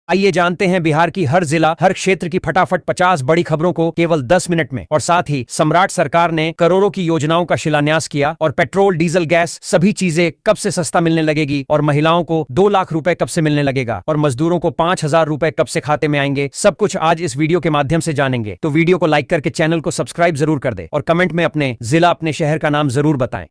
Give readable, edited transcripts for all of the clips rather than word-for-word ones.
आइए जानते हैं बिहार की हर जिला हर क्षेत्र की फटाफट 50 बड़ी खबरों को केवल 10 मिनट में। और साथ ही सम्राट सरकार ने करोड़ों की योजनाओं का शिलान्यास किया और पेट्रोल डीजल गैस सभी चीजें कब से सस्ता मिलने लगेगी और महिलाओं को 2 लाख रुपए कब से मिलने लगेगा और मजदूरों को 5,000 रुपए कब से खाते में आएंगे, सब कुछ आज इस वीडियो के माध्यम से जानेंगे। तो वीडियो को लाइक करके चैनल को सब्सक्राइब जरूर कर दे और कमेंट में अपने जिला अपने शहर का नाम जरूर बताएं।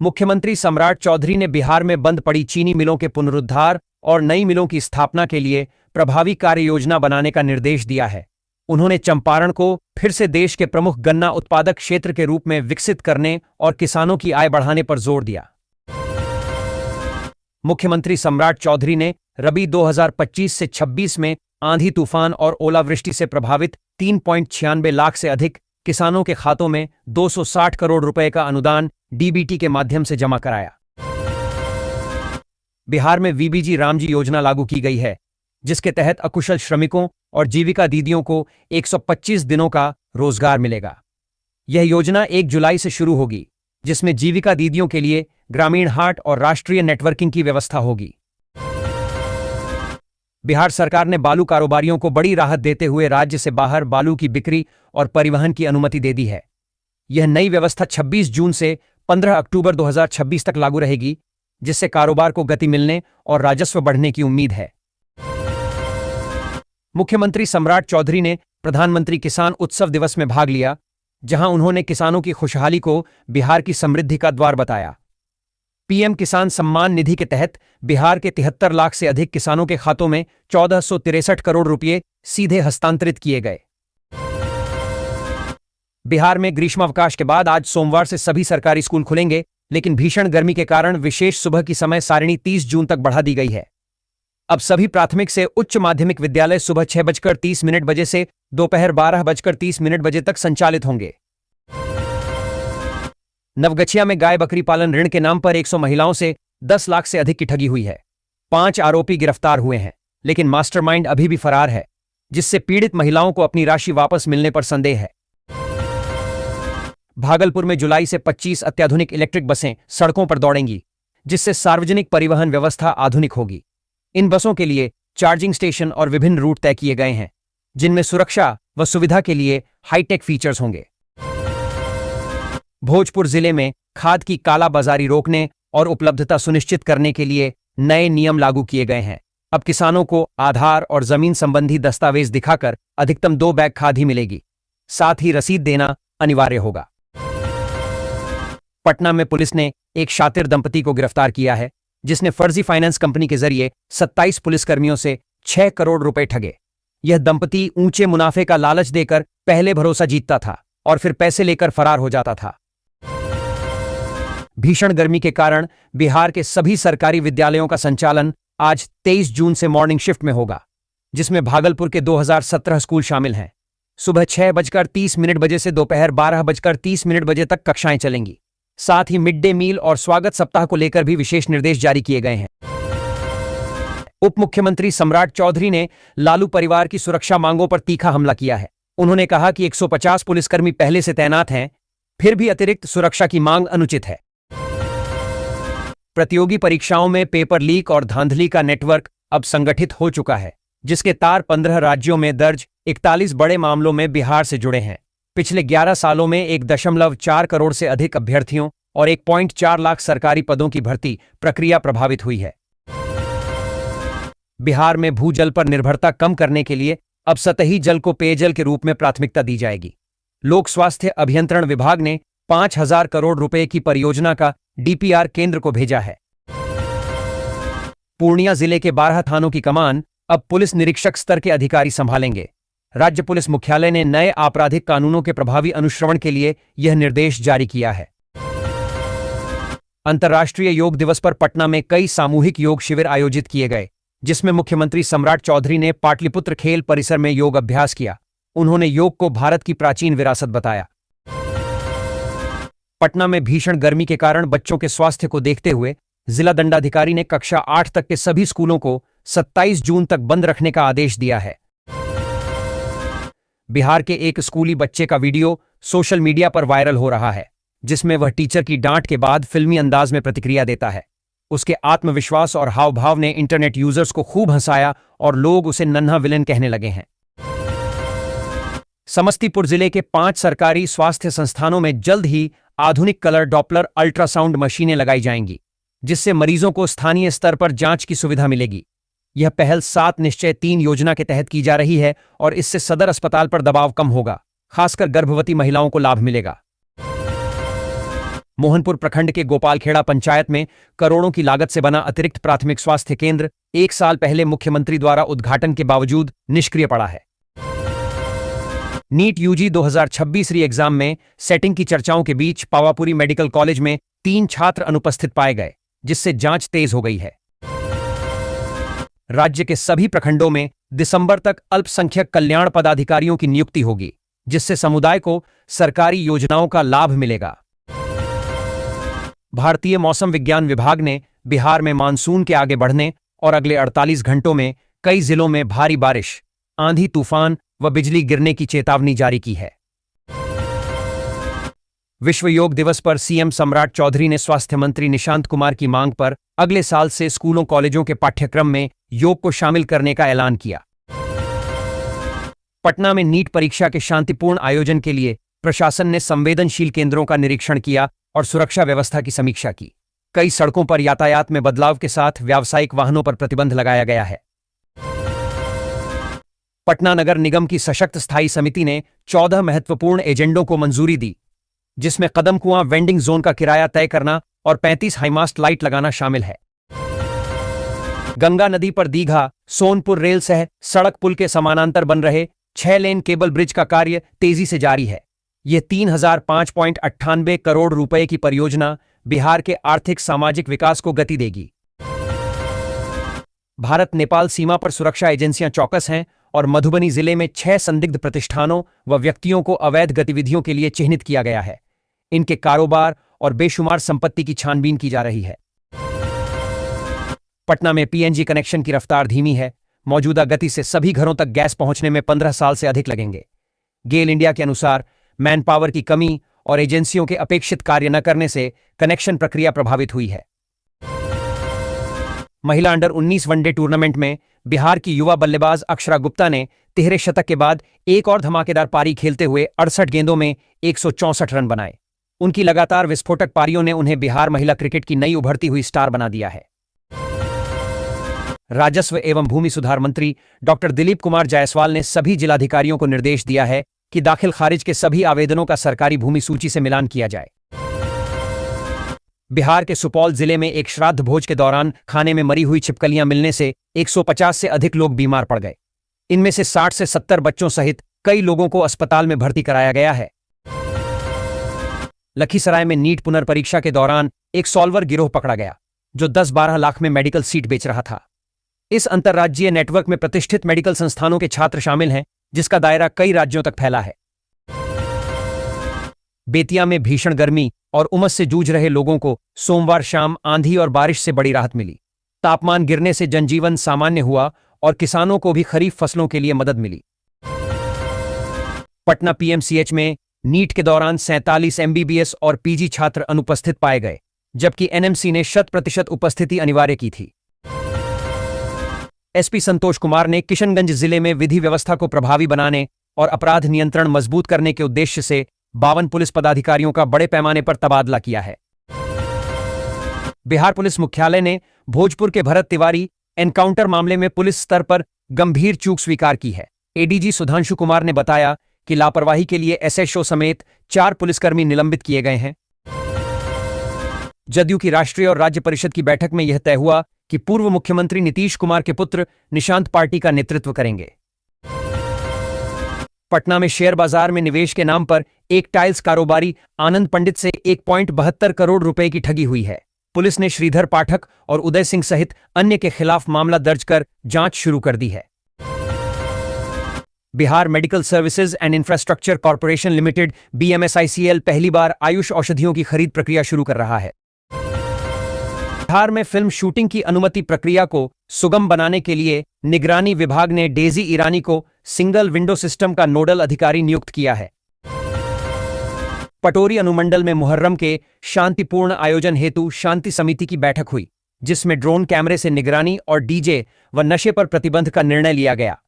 मुख्यमंत्री सम्राट चौधरी ने बिहार में बंद पड़ी चीनी मिलों के पुनरुद्धार और नई मिलों की स्थापना के लिए प्रभावी कार्य योजना बनाने का निर्देश दिया है। उन्होंने चंपारण को फिर से देश के प्रमुख गन्ना उत्पादक क्षेत्र के रूप में विकसित करने और किसानों की आय बढ़ाने पर जोर दिया। मुख्यमंत्री सम्राट चौधरी ने रबी 2025 से 26 में आंधी तूफान और ओलावृष्टि से प्रभावित 3.96 लाख से अधिक किसानों के खातों में 260 करोड़ रुपए का अनुदान डीबीटी के माध्यम से जमा कराया। बिहार में वीबीजी रामजी योजना लागू की गई है, जिसके तहत अकुशल श्रमिकों और जीविका दीदियों को 125 दिनों का रोजगार मिलेगा। यह योजना 1 जुलाई से शुरू होगी, जिसमें जीविका दीदियों के लिए ग्रामीण हाट और राष्ट्रीय नेटवर्किंग की व्यवस्था होगी। बिहार सरकार ने बालू कारोबारियों को बड़ी राहत देते हुए राज्य से बाहर बालू की बिक्री और परिवहन की अनुमति दे दी है। यह नई व्यवस्था 26 जून से 15 अक्टूबर 2026 तक लागू रहेगी, जिससे कारोबार को गति मिलने और राजस्व बढ़ने की उम्मीद है। मुख्यमंत्री सम्राट चौधरी ने प्रधानमंत्री किसान उत्सव दिवस में भाग लिया, जहां उन्होंने किसानों की खुशहाली को बिहार की समृद्धि का द्वार बताया। पीएम किसान सम्मान निधि के तहत बिहार के 73 लाख से अधिक किसानों के खातों में 1463 करोड़ रुपए सीधे हस्तांतरित किए गए। बिहार में ग्रीष्मावकाश के बाद आज सोमवार से सभी सरकारी स्कूल खुलेंगे, लेकिन भीषण गर्मी के कारण विशेष सुबह की समय सारिणी 30 जून तक बढ़ा दी गई है। अब सभी प्राथमिक से उच्च माध्यमिक विद्यालय सुबह 6:30 बजे से दोपहर 12:30 बजे तक संचालित होंगे। नवगछिया में गाय बकरी पालन ऋण के नाम पर 100 महिलाओं से 10 लाख से अधिक की ठगी हुई है। 5 आरोपी गिरफ्तार हुए हैं, लेकिन मास्टरमाइंड अभी भी फरार है, जिससे पीड़ित महिलाओं को अपनी राशि वापस मिलने पर संदेह है। भागलपुर में जुलाई से 25 अत्याधुनिक इलेक्ट्रिक बसें सड़कों पर दौड़ेंगी, जिससे सार्वजनिक परिवहन व्यवस्था आधुनिक होगी। इन बसों के लिए चार्जिंग स्टेशन और विभिन्न रूट तय किए गए हैं, जिनमें सुरक्षा व सुविधा के लिए हाईटेक फीचर्स होंगे। भोजपुर जिले में खाद की कालाबाजारी रोकने और उपलब्धता सुनिश्चित करने के लिए नए नियम लागू किए गए हैं। अब किसानों को आधार और जमीन संबंधी दस्तावेज दिखाकर अधिकतम 2 बैग खाद ही मिलेगी। साथ ही रसीद देना अनिवार्य होगा। पटना में पुलिस ने एक शातिर दंपति को गिरफ्तार किया है, जिसने फर्जी फाइनेंस कंपनी के जरिए 27 पुलिसकर्मियों से 6 करोड़ रुपए ठगे। यह दंपति ऊंचे मुनाफे का लालच देकर पहले भरोसा जीतता था और फिर पैसे लेकर फरार हो जाता था। भीषण गर्मी के कारण बिहार के सभी सरकारी विद्यालयों का संचालन आज 23 जून से मॉर्निंग शिफ्ट में होगा, जिसमें भागलपुर के 2017 स्कूल शामिल हैं। सुबह 6:30 बजे से दोपहर 12:30 बजे तक कक्षाएं चलेंगी। साथ ही मिड डे मील और स्वागत सप्ताह को लेकर भी विशेष निर्देश जारी किए गए हैं। उप मुख्यमंत्री सम्राट चौधरी ने लालू परिवार की सुरक्षा मांगों पर तीखा हमला किया है। उन्होंने कहा कि 150 पुलिसकर्मी पहले से तैनात हैं, फिर भी अतिरिक्त सुरक्षा की मांग अनुचित है। प्रतियोगी परीक्षाओं में पेपर लीक और धांधली का नेटवर्क अब संगठित हो चुका है, जिसके तार 15 राज्यों में दर्ज 41 बड़े मामलों में बिहार से जुड़े हैं। पिछले 11 सालों में 1.4 करोड़ से अधिक अभ्यर्थियों और 1.4 लाख सरकारी पदों की भर्ती प्रक्रिया प्रभावित हुई है। बिहार में भूजल पर निर्भरता कम करने के लिए अब सतही जल को पेयजल के रूप में प्राथमिकता दी जाएगी। लोक स्वास्थ्य अभियंत्रण विभाग ने 5,000 करोड़ रुपए की परियोजना का डीपीआर केंद्र को भेजा है। पूर्णिया जिले के 12 थानों की कमान अब पुलिस निरीक्षक स्तर के अधिकारी संभालेंगे। राज्य पुलिस मुख्यालय ने नए आपराधिक कानूनों के प्रभावी अनुश्रवण के लिए यह निर्देश जारी किया है। अंतर्राष्ट्रीय योग दिवस पर पटना में कई सामूहिक योग शिविर आयोजित किए गए, जिसमें मुख्यमंत्री सम्राट चौधरी ने पाटलिपुत्र खेल परिसर में योग अभ्यास किया। उन्होंने योग को भारत की प्राचीन विरासत बताया। पटना में भीषण गर्मी के कारण बच्चों के स्वास्थ्य को देखते हुए जिला दंडाधिकारी ने कक्षा 8 तक के सभी स्कूलों को 27 जून तक बंद रखने का आदेश दिया है। बिहार के एक स्कूली बच्चे का वीडियो सोशल मीडिया पर वायरल हो रहा है, जिसमें वह टीचर की डांट के बाद फिल्मी अंदाज में प्रतिक्रिया देता है। उसके आत्मविश्वास और हाव भाव ने इंटरनेट यूजर्स को खूब हंसाया और लोग उसे नन्हा विलेन कहने लगे हैं। समस्तीपुर जिले के 5 सरकारी स्वास्थ्य संस्थानों में जल्द ही आधुनिक कलर डॉपलर अल्ट्रासाउंड मशीनें लगाई जाएंगी, जिससे मरीजों को स्थानीय स्तर पर जांच की सुविधा मिलेगी। यह पहल 7 निश्चय 3 योजना के तहत की जा रही है और इससे सदर अस्पताल पर दबाव कम होगा, खासकर गर्भवती महिलाओं को लाभ मिलेगा। मोहनपुर प्रखंड के गोपालखेड़ा पंचायत में करोड़ों की लागत से बना अतिरिक्त प्राथमिक स्वास्थ्य केंद्र 1 साल पहले मुख्यमंत्री द्वारा उद्घाटन के बावजूद निष्क्रिय पड़ा है। नीट यूजी 2026 री एग्जाम में सेटिंग की चर्चाओं के बीच पावापुरी मेडिकल कॉलेज में 3 छात्र अनुपस्थित पाए गए, जिससे जांच तेज हो गई है। राज्य के सभी प्रखंडों में दिसंबर तक अल्पसंख्यक कल्याण पदाधिकारियों की नियुक्ति होगी, जिससे समुदाय को सरकारी योजनाओं का लाभ मिलेगा। भारतीय मौसम विज्ञान विभाग ने बिहार में मानसून के आगे बढ़ने और अगले 48 घंटों में कई जिलों में भारी बारिश, आंधी तूफान व बिजली गिरने की चेतावनी जारी की है। विश्व योग दिवस पर सीएम सम्राट चौधरी ने स्वास्थ्य मंत्री निशांत कुमार की मांग पर अगले साल से स्कूलों कॉलेजों के पाठ्यक्रम में योग को शामिल करने का ऐलान किया। पटना में नीट परीक्षा के शांतिपूर्ण आयोजन के लिए प्रशासन ने संवेदनशील केंद्रों का निरीक्षण किया और सुरक्षा व्यवस्था की समीक्षा की। कई सड़कों पर यातायात में बदलाव के साथ व्यावसायिक वाहनों पर प्रतिबंध लगाया गया है। पटना नगर निगम की सशक्त स्थायी समिति ने 14 महत्वपूर्ण एजेंडों को मंजूरी दी, जिसमें कदम कुआं वेंडिंग जोन का किराया तय करना और 35 हाईमास्ट लाइट लगाना शामिल है। गंगा नदी पर दीघा सोनपुर रेल सह सड़क पुल के समानांतर बन रहे 6 लेन केबल ब्रिज का कार्य तेजी से जारी है। यह 3005.98 करोड़ रुपए की परियोजना बिहार के आर्थिक सामाजिक विकास को गति देगी। भारत नेपाल सीमा पर सुरक्षा एजेंसियां चौकस हैं और मधुबनी जिले में 6 संदिग्ध प्रतिष्ठानों व व्यक्तियों को अवैध गतिविधियों के लिए चिह्नित किया गया है। इनके कारोबार और बेशुमार संपत्ति की छानबीन की जा रही है। पटना में पीएनजी कनेक्शन की रफ्तार धीमी है। मौजूदा गति से सभी घरों तक गैस पहुंचने में 15 साल से अधिक लगेंगे। गेल इंडिया के अनुसार मैन पावर की कमी और एजेंसियों के अपेक्षित कार्य न करने से कनेक्शन प्रक्रिया प्रभावित हुई है। महिला अंडर 19 वनडे टूर्नामेंट में बिहार की युवा बल्लेबाज अक्षरा गुप्ता ने तिहरे शतक के बाद एक और धमाकेदार पारी खेलते हुए 68 गेंदों में 164 रन बनाए। उनकी लगातार विस्फोटक पारियों ने उन्हें बिहार महिला क्रिकेट की नई उभरती हुई स्टार बना दिया है। राजस्व एवं भूमि सुधार मंत्री डॉक्टर दिलीप कुमार जायसवाल ने सभी जिलाधिकारियों को निर्देश दिया है कि दाखिल खारिज के सभी आवेदनों का सरकारी भूमि सूची से मिलान किया जाए। बिहार के सुपौल जिले में एक श्राद्ध भोज के दौरान खाने में मरी हुई छिपकलियां मिलने से 150 से अधिक लोग बीमार पड़ गए। इनमें से 60 से 70 बच्चों सहित कई लोगों को अस्पताल में भर्ती कराया गया है। लखीसराय में नीट पुनर्परीक्षा के दौरान एक सॉल्वर गिरोह पकड़ा गया, जो 10-12 लाख में मेडिकल सीट बेच रहा था। इस अंतर्राज्यीय नेटवर्क में प्रतिष्ठित मेडिकल संस्थानों के छात्र शामिल हैं, जिसका दायरा कई राज्यों तक फैला है। बेतिया में भीषण गर्मी और उमस से जूझ रहे लोगों को सोमवार शाम आंधी और बारिश से बड़ी राहत मिली। तापमान गिरने से जनजीवन सामान्य हुआ और किसानों को भी खरीफ फसलों के लिए मदद मिली। पटना पीएमसीएच में नीट के दौरान 47 एमबीबीएस और पीजी छात्र अनुपस्थित पाए गए, जबकि एनएमसी ने 100% उपस्थिति अनिवार्य की थी। एसपी संतोष कुमार ने किशनगंज जिले में विधि व्यवस्था को प्रभावी बनाने और अपराध नियंत्रण मजबूत करने के उद्देश्य से 52 पुलिस पदाधिकारियों का बड़े पैमाने पर तबादला किया है। बिहार पुलिस मुख्यालय ने भोजपुर के भरत तिवारी एनकाउंटर मामले में पुलिस स्तर पर गंभीर चूक स्वीकार की है। एडीजी सुधांशु कुमार ने बताया कि लापरवाही के लिए एसएचओ समेत 4 पुलिसकर्मी निलंबित किए गए हैं। जदयू की राष्ट्रीय और राज्य परिषद की बैठक में यह तय हुआ कि पूर्व मुख्यमंत्री नीतीश कुमार के पुत्र निशांत पार्टी का नेतृत्व करेंगे। पटना में शेयर बाजार में निवेश के नाम पर एक टाइल्स कारोबारी आनंद पंडित से 1.72 करोड़ रुपए की ठगी हुई है। पुलिस ने श्रीधर पाठक और उदय सिंह सहित अन्य के खिलाफ मामला दर्ज कर जांच शुरू कर दी है। Bihar medical services and infrastructure corporation limited BMSICL पहली बार आयुष औषधियों की खरीद प्रक्रिया शुरू कर रहा है। बिहार में फिल्म शूटिंग की अनुमति प्रक्रिया को सुगम बनाने के लिए निगरानी विभाग ने डेजी ईरानी को सिंगल विंडो सिस्टम का नोडल अधिकारी नियुक्त किया है। पटोरी अनुमंडल में मुहर्रम के शांतिपूर्ण आयोजन हेतु शांति समिति की बैठक हुई, जिसमें ड्रोन कैमरे से निगरानी और डीजे व नशे पर प्रतिबंध का निर्णय लिया गया।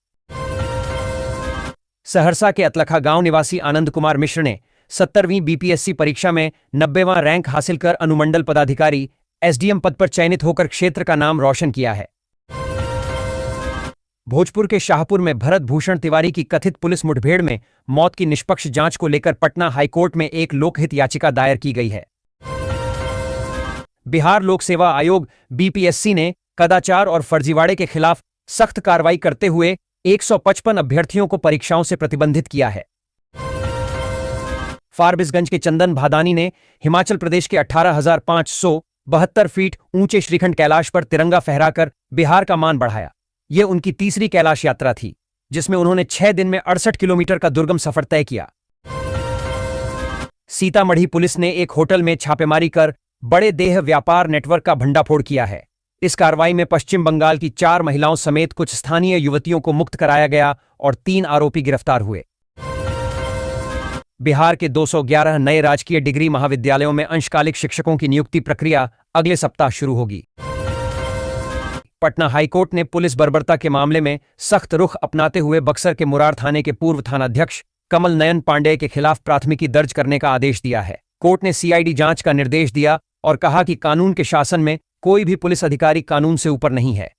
सहरसा के अतलखा गांव निवासी आनंद कुमार मिश्र ने 70वीं बीपीएससी परीक्षा में 90वां रैंक हासिल कर अनुमंडल पदाधिकारी एसडीएम पद पर चयनित होकर क्षेत्र का नाम रोशन किया है। भोजपुर के शाहपुर में भरत भूषण तिवारी की कथित पुलिस मुठभेड़ में मौत की निष्पक्ष जांच को लेकर पटना हाईकोर्ट में एक लोकहित याचिका दायर की गई है। बिहार लोक सेवा आयोग बीपीएससी ने कदाचार और फर्जीवाड़े के खिलाफ सख्त कार्रवाई करते हुए 155 अभ्यर्थियों को परीक्षाओं से प्रतिबंधित किया है। फारबिसगंज के चंदन भादानी ने हिमाचल प्रदेश के 18,572 फीट ऊंचे श्रीखंड कैलाश पर तिरंगा फहराकर बिहार का मान बढ़ाया। यह उनकी तीसरी कैलाश यात्रा थी, जिसमें उन्होंने 6 दिन में 68 किलोमीटर का दुर्गम सफर तय किया। सीतामढ़ी पुलिस ने एक होटल में छापेमारी कर बड़े देह व्यापार नेटवर्क का भंडाफोड़ किया है। इस कार्रवाई में पश्चिम बंगाल की 4 महिलाओं समेत कुछ स्थानीय युवतियों को मुक्त कराया गया और 3 आरोपी गिरफ्तार हुए। बिहार के 211 नए राजकीय डिग्री महाविद्यालयों में अंशकालिक शिक्षकों की नियुक्ति प्रक्रिया अगले सप्ताह शुरू होगी। पटना हाईकोर्ट ने पुलिस बर्बरता के मामले में सख्त रुख अपनाते हुए बक्सर के मुरार थाने के पूर्व थानाध्यक्ष कमल नयन पांडेय के खिलाफ प्राथमिकी दर्ज करने का आदेश दिया है। कोर्ट ने सीआईडी जांच का निर्देश दिया और कहा कि कानून के शासन में कोई भी पुलिस अधिकारी कानून से ऊपर नहीं है।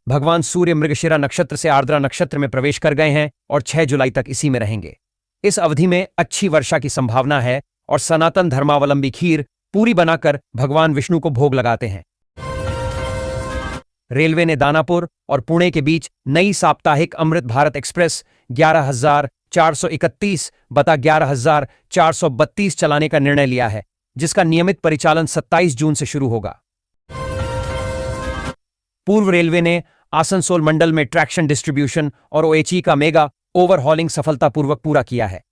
भगवान सूर्य मृगशिरा नक्षत्र से आर्द्रा नक्षत्र में प्रवेश कर गए हैं और 6 जुलाई तक इसी में रहेंगे। इस अवधि में अच्छी वर्षा की संभावना है और सनातन धर्मावलंबी खीर पूरी बनाकर भगवान विष्णु को भोग लगाते हैं। रेलवे ने दानापुर और पुणे के बीच नई साप्ताहिक अमृत भारत एक्सप्रेस 11,431 बटा 11,432 चलाने का निर्णय लिया है, जिसका नियमित परिचालन 27 जून से शुरू होगा। पूर्व रेलवे ने आसनसोल मंडल में ट्रैक्शन डिस्ट्रीब्यूशन और ओएचई का मेगा ओवरहॉलिंग सफलतापूर्वक पूरा किया है।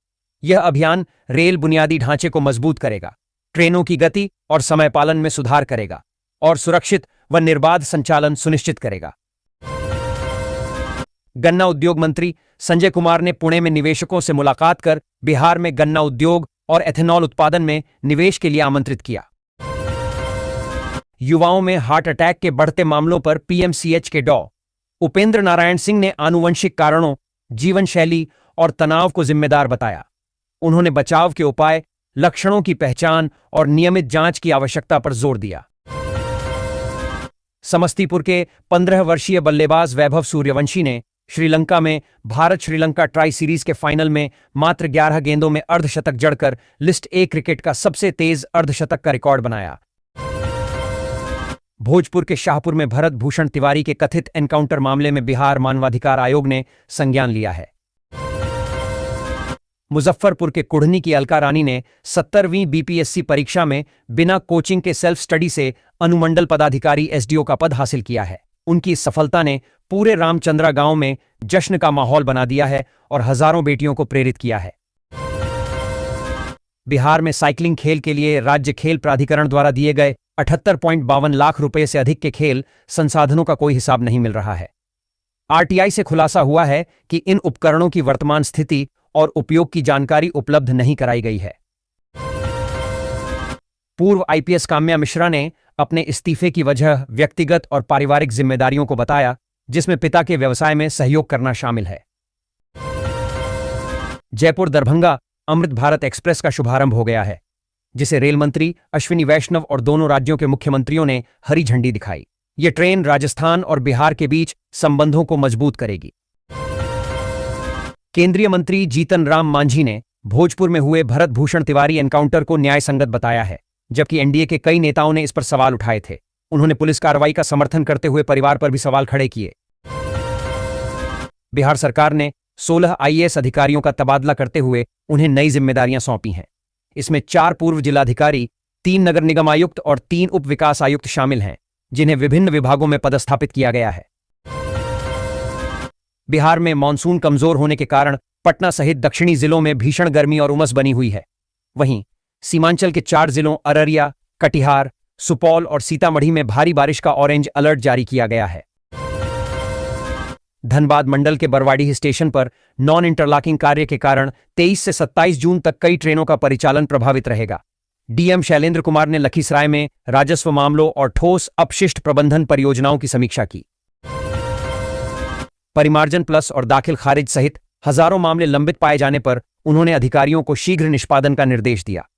यह अभियान रेल बुनियादी ढांचे को मजबूत करेगा, ट्रेनों की गति और समय पालन में सुधार करेगा और सुरक्षित व निर्बाध संचालन सुनिश्चित करेगा। गन्ना उद्योग मंत्री संजय कुमार ने पुणे में निवेशकों से मुलाकात कर बिहार में गन्ना उद्योग और एथेनॉल उत्पादन में निवेश के लिए आमंत्रित किया। युवाओं में हार्ट अटैक के बढ़ते मामलों पर पीएमसीएच के डॉ. उपेंद्र नारायण सिंह ने आनुवंशिक कारणों, जीवन शैली और तनाव को जिम्मेदार बताया। उन्होंने बचाव के उपाय, लक्षणों की पहचान और नियमित जांच की आवश्यकता पर जोर दिया। समस्तीपुर के 15 वर्षीय बल्लेबाज वैभव सूर्यवंशी ने श्रीलंका में भारत श्रीलंका ट्राई सीरीज के फाइनल में मात्र 11 गेंदों में अर्धशतक जड़कर लिस्ट ए क्रिकेट का सबसे तेज अर्धशतक का रिकॉर्ड बनाया। भोजपुर के शाहपुर में भरत भूषण तिवारी के कथित एनकाउंटर मामले में बिहार मानवाधिकार आयोग ने संज्ञान लिया है। मुजफ्फरपुर के कुढ़नी की अलका रानी ने 70वीं बीपीएससी परीक्षा में बिना कोचिंग के सेल्फ स्टडी से अनुमंडल पदाधिकारी एसडीओ का पद हासिल किया है। उनकी इस सफलता ने पूरे रामचंद्रा गांव में जश्न का माहौल बना दिया है और हजारों बेटियों को प्रेरित किया है। बिहार में साइकिलिंग खेल के लिए राज्य खेल प्राधिकरण द्वारा दिए गए 78.52 लाख रुपए से अधिक के खेल संसाधनों का कोई हिसाब नहीं मिल रहा है। आरटीआई से खुलासा हुआ है कि इन उपकरणों की वर्तमान स्थिति और उपयोग की जानकारी उपलब्ध नहीं कराई गई है। पूर्व आईपीएस काम्या मिश्रा ने अपने इस्तीफे की वजह व्यक्तिगत और पारिवारिक जिम्मेदारियों को बताया, जिसमें पिता के व्यवसाय में सहयोग करना शामिल है। जयपुर दरभंगा अमृत भारत एक्सप्रेस का शुभारंभ हो गया है, जिसे रेल मंत्री अश्विनी वैष्णव और दोनों राज्यों के मुख्यमंत्रियों ने हरी झंडी दिखाई। यह ट्रेन राजस्थान और बिहार के बीच संबंधों को मजबूत करेगी। केंद्रीय मंत्री जीतन राम मांझी ने भोजपुर में हुए भरत भूषण तिवारी एनकाउंटर को न्यायसंगत बताया है, जबकि एनडीए के कई नेताओं ने इस पर सवाल उठाए थे। उन्होंने पुलिस कार्रवाई का समर्थन करते हुए परिवार पर भी सवाल खड़े किए। बिहार सरकार ने 16 आईएएस अधिकारियों का तबादला करते हुए उन्हें नई जिम्मेदारियां सौंपी हैं। इसमें 4 पूर्व जिलाधिकारी, 3 नगर निगम आयुक्त और 3 उप विकास आयुक्त शामिल हैं, जिन्हें विभिन्न विभागों में पदस्थापित किया गया है। बिहार में मानसून कमजोर होने के कारण पटना सहित दक्षिणी जिलों में भीषण गर्मी और उमस बनी हुई है। वहीं सीमांचल के 4 जिलों अररिया, कटिहार, सुपौल और सीतामढ़ी में भारी बारिश का ऑरेंज अलर्ट जारी किया गया है। धनबाद मंडल के बरवाडीह स्टेशन पर नॉन इंटरलॉकिंग कार्य के कारण 23 से 27 जून तक कई ट्रेनों का परिचालन प्रभावित रहेगा, डीएम शैलेंद्र कुमार ने लखीसराय में राजस्व मामलों और ठोस अपशिष्ट प्रबंधन परियोजनाओं की समीक्षा की। परिमार्जन प्लस और दाखिल खारिज सहित हजारों मामले लंबित पाए जाने पर उन्होंने अधिकारियों को शीघ्र निष्पादन का निर्देश दिया।